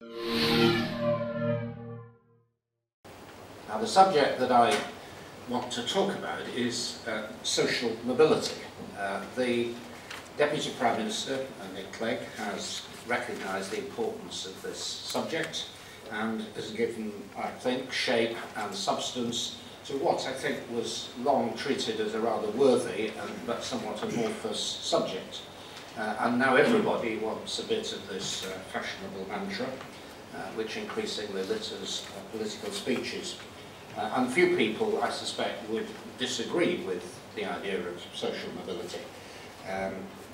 Now, the subject that I want to talk about is social mobility. The Deputy Prime Minister, Nick Clegg, has recognised the importance of this subject and has given, I think, shape and substance to what I think was long treated as a rather worthy but somewhat amorphous subject. And now everybody wants a bit of this fashionable mantra, which increasingly litters political speeches. And few people, I suspect, would disagree with the idea of social mobility.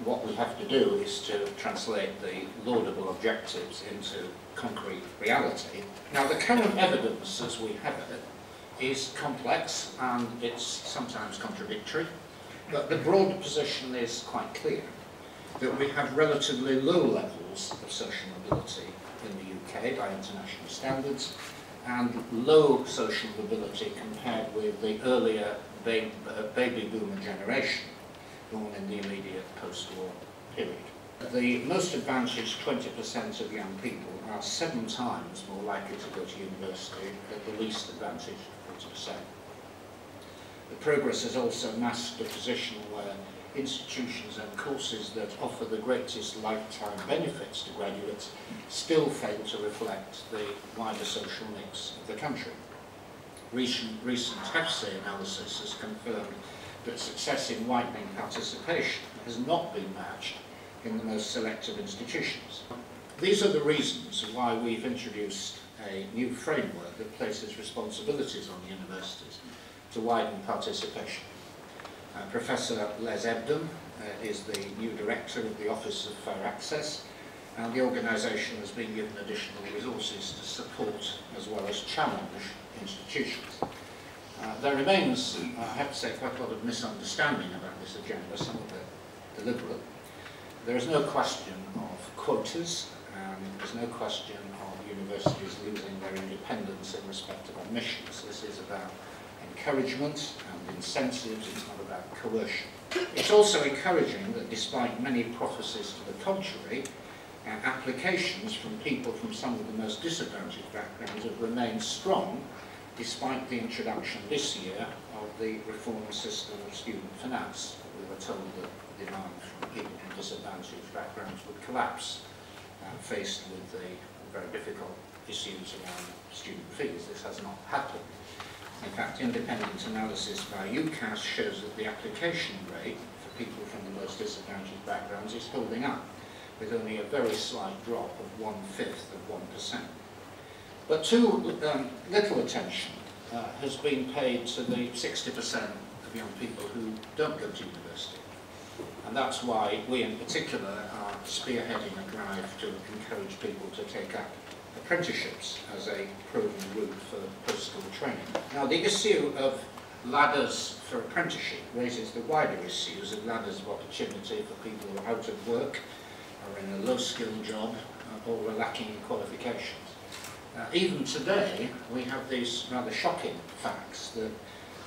What we have to do is to translate the laudable objectives into concrete reality. Now, the current evidence as we have it is complex and it's sometimes contradictory, but the broad position is quite clear that we have relatively low levels of social mobility in the UK by international standards, and low social mobility compared with the earlier baby boomer generation born in the immediate post-war period. The most advantaged 20% of young people are 7 times more likely to go to university than the least advantaged 40%. The progress has also masked a position where institutions and courses that offer the greatest lifetime benefits to graduates still fail to reflect the wider social mix of the country. Recent HEFSE analysis has confirmed that success in widening participation has not been matched in the most selective institutions. These are the reasons why we've introduced a new framework that places responsibilities on universities to widen participation. Professor Les Ebden is the new director of the Office of Fair Access, and the organisation has been given additional resources to support as well as challenge institutions. There remains, I have to say, quite a lot of misunderstanding about this agenda, some of it deliberate. There is no question of quotas, and there's no question of universities losing their independence in respect of admissions. This is about encouragement and incentives, it's not about coercion. It's also encouraging that despite many prophecies to the contrary, applications from people from some of the most disadvantaged backgrounds have remained strong despite the introduction this year of the reformed system of student finance. We were told that demand from people from disadvantaged backgrounds would collapse faced with the very difficult issues around student fees. This has not happened. In fact, independent analysis by UCAS shows that the application rate for people from the most disadvantaged backgrounds is holding up, with only a very slight drop of 1/5 of 1%. But too little attention has been paid to the 60% of young people who don't go to university. And that's why we in particular are spearheading a drive to encourage people to take up apprenticeships as a proven route for post-school training. Now, the issue of ladders for apprenticeship raises the wider issues of ladders of opportunity for people who are out of work, are in a low-skilled job, or are lacking in qualifications. Even today, we have these rather shocking facts that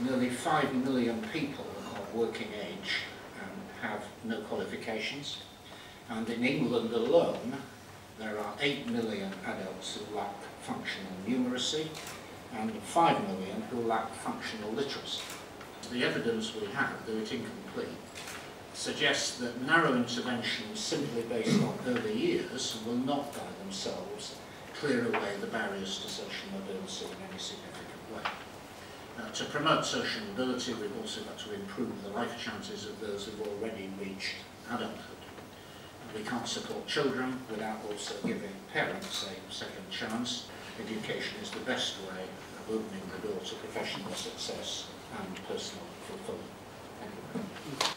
nearly 5 million people of working age have no qualifications, and in England alone, there are 8 million adults who lack functional numeracy and 5 million who lack functional literacy. The evidence we have, though it's incomplete, suggests that narrow interventions simply based on early years will not by themselves clear away the barriers to social mobility in any significant way. To promote social mobility, we've also got to improve the life chances of those who've already reached adulthood. We can't support children without also giving parents a second chance. Education is the best way of opening the door to professional success and personal fulfillment. Thank you.